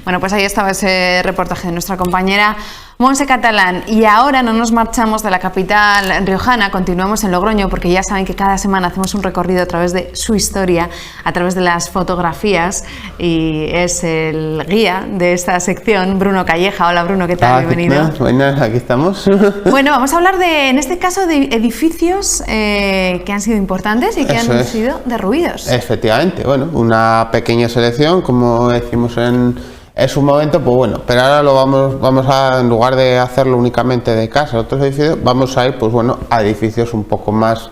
Bueno, pues ahí estaba ese reportaje de nuestra compañera Montse Catalán. Y ahora no nos marchamos de la capital riojana, continuamos en Logroño, porque ya saben que cada semana hacemos un recorrido a través de su historia, a través de las fotografías, y es el guía de esta sección, Bruno Calleja. Hola Bruno, ¿qué tal? Bienvenido. Buenas, aquí estamos. Bueno, vamos a hablar en este caso, de edificios que han sido importantes y que han sido derruidos. Efectivamente, bueno, una pequeña selección, como decimos en su momento, pues bueno, pero ahora lo vamos a, en lugar de hacerlo únicamente de casa, otros edificios, vamos a ir, pues bueno, a edificios un poco más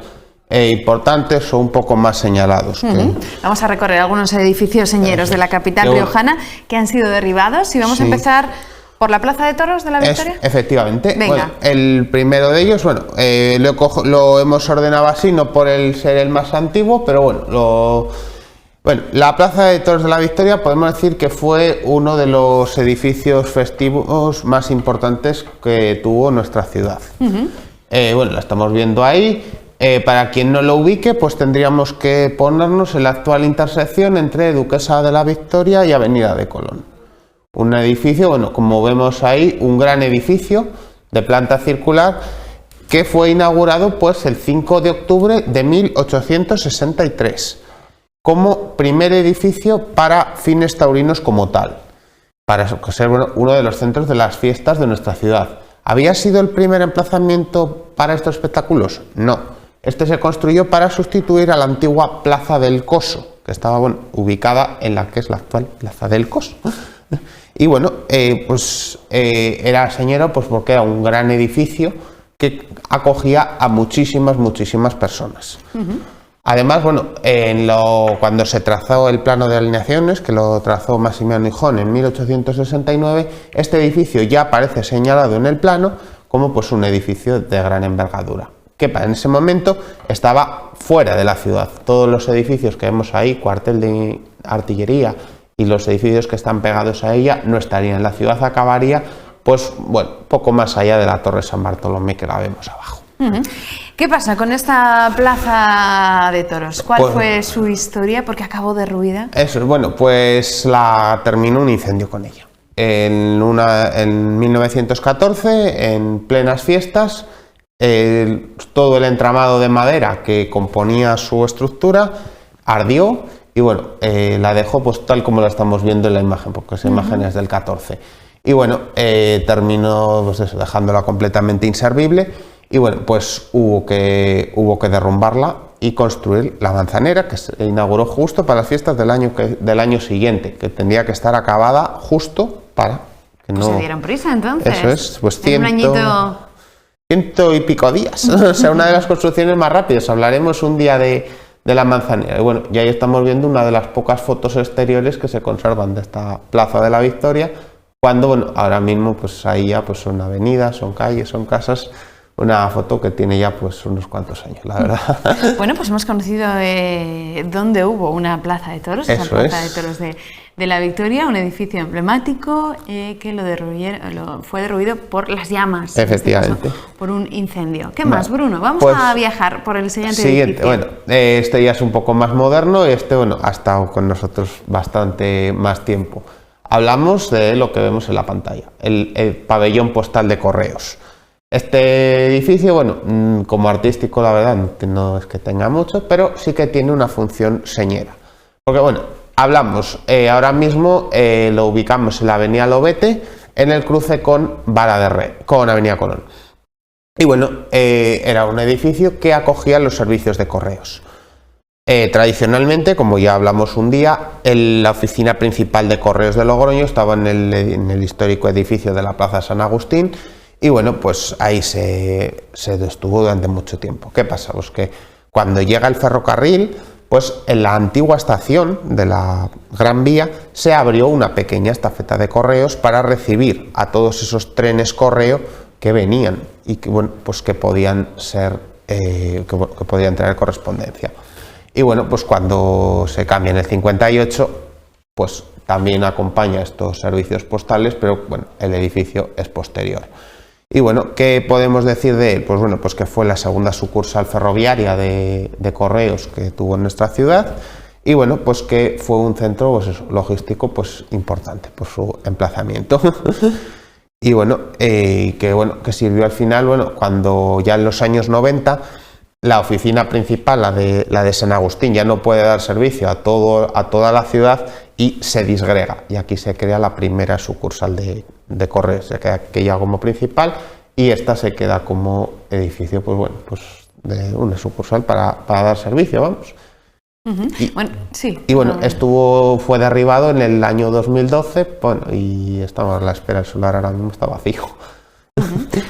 importantes o un poco más señalados. Vamos a recorrer algunos edificios señeros de la capital riojana que han sido derribados, y vamos a empezar por la Plaza de Toros de la Victoria. Efectivamente. Venga. Bueno, el primero de ellos, bueno, lo hemos ordenado así, no por ser el más antiguo, pero bueno, la Plaza de Toros de la Victoria podemos decir que fue uno de los edificios festivos más importantes que tuvo nuestra ciudad. Bueno, la estamos viendo ahí. Para quien no lo ubique, pues tendríamos que ponernos en la actual intersección entre Duquesa de la Victoria y Avenida de Colón. Un edificio, bueno, como vemos ahí, un gran edificio de planta circular que fue inaugurado pues el 5 de octubre de 1863 como primer edificio para fines taurinos como tal, para ser uno de los centros de las fiestas de nuestra ciudad. ¿Había sido el primer emplazamiento para estos espectáculos? No. Este se construyó para sustituir a la antigua Plaza del Coso, que estaba ubicada en la que es la actual Plaza del Coso. Y bueno, era señero pues porque era un gran edificio que acogía a muchísimas personas. Además, bueno, cuando se trazó el plano de alineaciones, que lo trazó Maximiano Hijón en 1869, este edificio ya aparece señalado en el plano como pues un edificio de gran envergadura, que en ese momento estaba fuera de la ciudad. Todos los edificios que vemos ahí, cuartel de artillería y los edificios que están pegados a ella, no estarían en la ciudad, acabaría pues bueno, poco más allá de la Torre San Bartolomé, que la vemos abajo. ¿Qué pasa con esta Plaza de Toros? ¿Cuál fue su historia? ¿Por qué acabó derruida? Eso, bueno, pues la terminó un incendio con ella. En 1914, en plenas fiestas, todo el entramado de madera que componía su estructura ardió y bueno, la dejó pues tal como la estamos viendo en la imagen, porque esa imagen es del 14. Y bueno, terminó pues eso, dejándola completamente inservible. Y bueno, pues hubo que derrumbarla y construir la Manzanera, que se inauguró justo para las fiestas del año siguiente, que tendría que estar acabada justo para que no... Se dieron prisa entonces. Eso es, pues un añito... 100 y pico días. O sea, una de las construcciones más rápidas. Hablaremos un día de la Manzanera. Y bueno, y ahí estamos viendo una de las pocas fotos exteriores que se conservan de esta Plaza de la Victoria, cuando, bueno, ahora mismo pues ahí ya pues son avenidas, son calles, son casas. Una foto que tiene ya pues unos cuantos años, la verdad. Bueno, pues hemos conocido dónde hubo una Plaza de Toros, esa Plaza de Toros de la Victoria, un edificio emblemático que fue derruido por las llamas. Efectivamente. Por un incendio. ¿Qué más, Bruno? Vamos a viajar por el siguiente edificio. Bueno, este ya es un poco más moderno y bueno, ha estado con nosotros bastante más tiempo. Hablamos de lo que vemos en la pantalla, el pabellón postal de Correos. Este edificio, bueno, como artístico la verdad no es que tenga mucho, pero sí que tiene una función señera. Porque bueno, hablamos, ahora mismo lo ubicamos en la Avenida Lobete, en el cruce con con Avenida Colón. Y bueno, era un edificio que acogía los servicios de correos. Tradicionalmente, como ya hablamos un día, la oficina principal de Correos de Logroño estaba en el histórico edificio de la Plaza San Agustín. Y bueno, pues ahí se estuvo durante mucho tiempo. ¿Qué pasa? Pues que cuando llega el ferrocarril, pues en la antigua estación de la Gran Vía se abrió una pequeña estafeta de correos para recibir a todos esos trenes correo que venían y que, bueno, pues que podían traer correspondencia. Y bueno, pues cuando se cambia en el 58, pues también acompaña estos servicios postales, pero bueno, el edificio es posterior. Y bueno, ¿qué podemos decir de él? Pues bueno, pues que fue la segunda sucursal ferroviaria de correos que tuvo en nuestra ciudad. y bueno, pues que fue un centro pues eso, logístico pues importante por su emplazamiento. Y bueno, que sirvió al final, bueno, cuando ya en los años 90 la oficina principal, la de San Agustín, ya no puede dar servicio a toda la ciudad y se disgrega. Y aquí se crea la primera sucursal de correos, se queda aquella como principal y esta se queda como edificio, pues bueno, pues de una sucursal para dar servicio, vamos. Fue derribado en el año 2012, bueno, y estamos a la espera, el solar ahora mismo está vacío.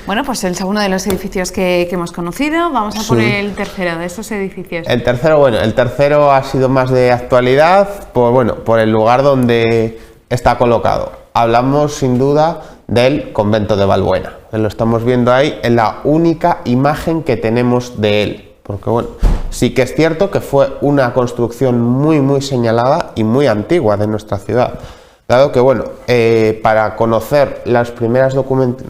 Bueno, pues el segundo de los edificios que hemos conocido, vamos a por el tercero de esos edificios. El tercero ha sido más de actualidad, por el lugar donde está colocado. Hablamos sin duda del convento de Valbuena. Lo estamos viendo ahí en la única imagen que tenemos de él, porque bueno, sí que es cierto que fue una construcción muy muy señalada y muy antigua de nuestra ciudad. Dado que, bueno, para conocer las primeras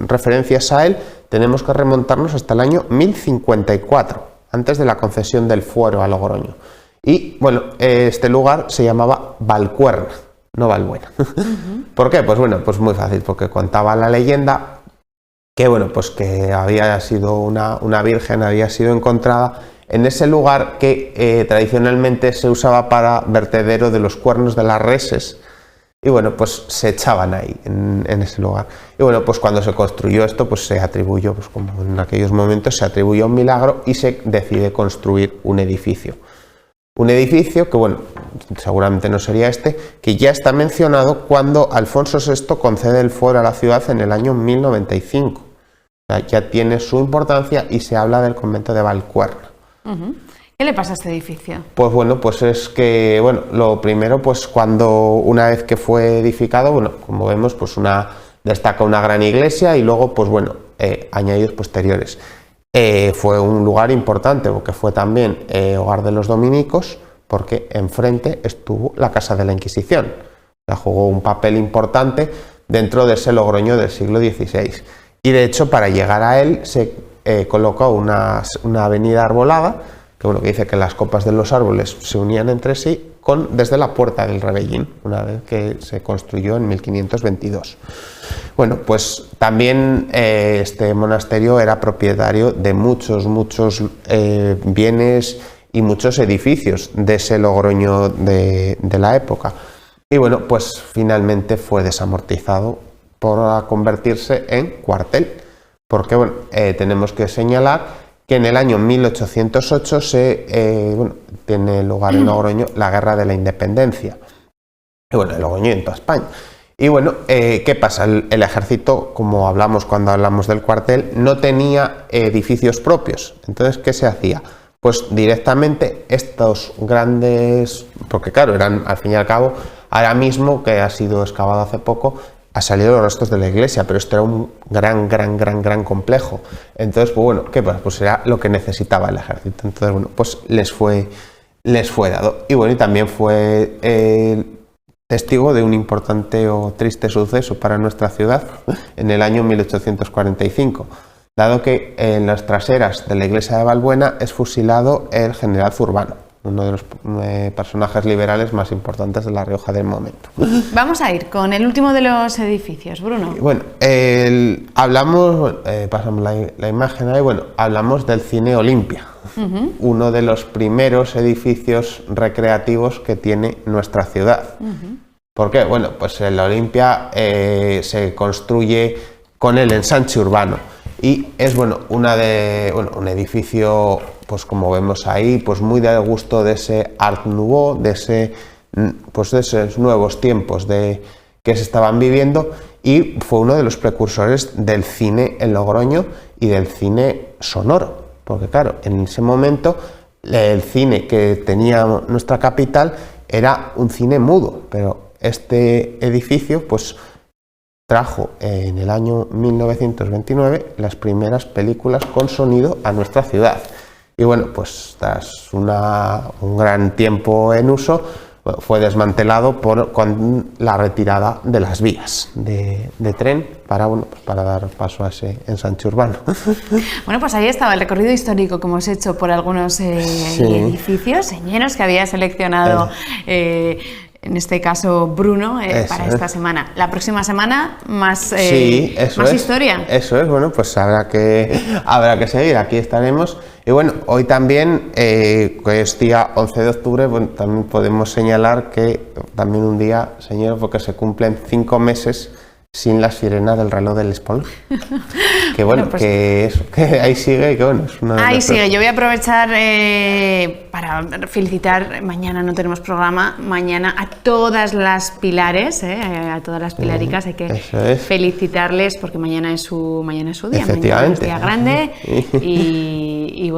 referencias a él, tenemos que remontarnos hasta el año 1054, antes de la concesión del fuero a Logroño. Y, bueno, este lugar se llamaba Valcuerna, no Valbuena. ¿Por qué? Pues bueno, pues muy fácil, porque contaba la leyenda que, bueno, pues que había sido una virgen, había sido encontrada en ese lugar que tradicionalmente se usaba para vertedero de los cuernos de las reses. Y bueno, pues se echaban ahí, en ese lugar. Y bueno, pues cuando se construyó esto, pues se atribuyó, pues como en aquellos momentos, se atribuyó un milagro y se decide construir un edificio. Un edificio que, bueno, seguramente no sería este, que ya está mencionado cuando Alfonso VI concede el fuero a la ciudad en el año 1095. O sea, ya tiene su importancia y se habla del convento de Valcuerna. ¿Qué le pasa a este edificio? Pues bueno, pues es que, bueno, lo primero, pues una vez que fue edificado, bueno, como vemos, pues destaca una gran iglesia y luego, pues bueno, añadidos posteriores. Fue un lugar importante porque fue también hogar de los dominicos, porque enfrente estuvo la Casa de la Inquisición. O sea, jugó un papel importante dentro de ese Logroño del siglo XVI. Y de hecho, para llegar a él se colocó una avenida arbolada, que dice que las copas de los árboles se unían entre sí desde la Puerta del Rebellín, una vez que se construyó en 1522. Bueno, pues también este monasterio era propietario de muchos bienes y muchos edificios de ese Logroño de la época. Y bueno, pues finalmente fue desamortizado por convertirse en cuartel, porque bueno, tenemos que señalar que en el año 1808 tiene lugar en Logroño la Guerra de la Independencia. Y bueno, en Logroño y en toda España. Y bueno, ¿qué pasa? El ejército, como hablamos cuando hablamos del cuartel, no tenía edificios propios. Entonces, ¿qué se hacía? Pues directamente estos grandes, porque claro, eran al fin y al cabo, ahora mismo que ha sido excavado hace poco, ha salido los restos de la iglesia, pero esto era un gran complejo. Entonces, pues bueno, ¿qué pasa? Pues era lo que necesitaba el ejército. Entonces, bueno, pues les fue dado. Y bueno, y también fue testigo de un importante o triste suceso para nuestra ciudad en el año 1845, dado que en las traseras de la iglesia de Valbuena es fusilado el general Zurbano, uno de los personajes liberales más importantes de La Rioja del momento. Vamos a ir con el último de los edificios, Bruno. Bueno, pasamos la imagen ahí, bueno, hablamos del Cine Olimpia, uno de los primeros edificios recreativos que tiene nuestra ciudad. ¿Por qué? Bueno, pues el Olimpia se construye con el ensanche urbano y es un edificio, pues como vemos ahí, pues muy del gusto de ese Art Nouveau, de esos nuevos tiempos que se estaban viviendo, y fue uno de los precursores del cine en Logroño y del cine sonoro, porque claro, en ese momento el cine que tenía nuestra capital era un cine mudo, pero este edificio pues trajo en el año 1929 las primeras películas con sonido a nuestra ciudad. Y bueno, pues tras un gran tiempo en uso, bueno, fue desmantelado con la retirada de las vías de tren para, bueno, pues para dar paso a ese ensanche urbano. Bueno, pues ahí estaba el recorrido histórico que hemos hecho por algunos edificios señeros que había seleccionado en este caso Bruno para esta semana. La próxima semana más, más historia. Eso es, bueno, pues habrá que seguir, aquí estaremos. Y bueno, hoy también, que es día 11 de octubre, bueno, también podemos señalar que también un día, señor, porque se cumplen 5 meses sin la sirena del reloj del Espolón. Que bueno, pues, que ahí sigue, que bueno, es una de ahí sigue. Yo voy a aprovechar para felicitar, mañana no tenemos programa, mañana a todas las pilares, a todas las pilaricas, hay que felicitarles porque mañana es su día, mañana es día grande y bueno.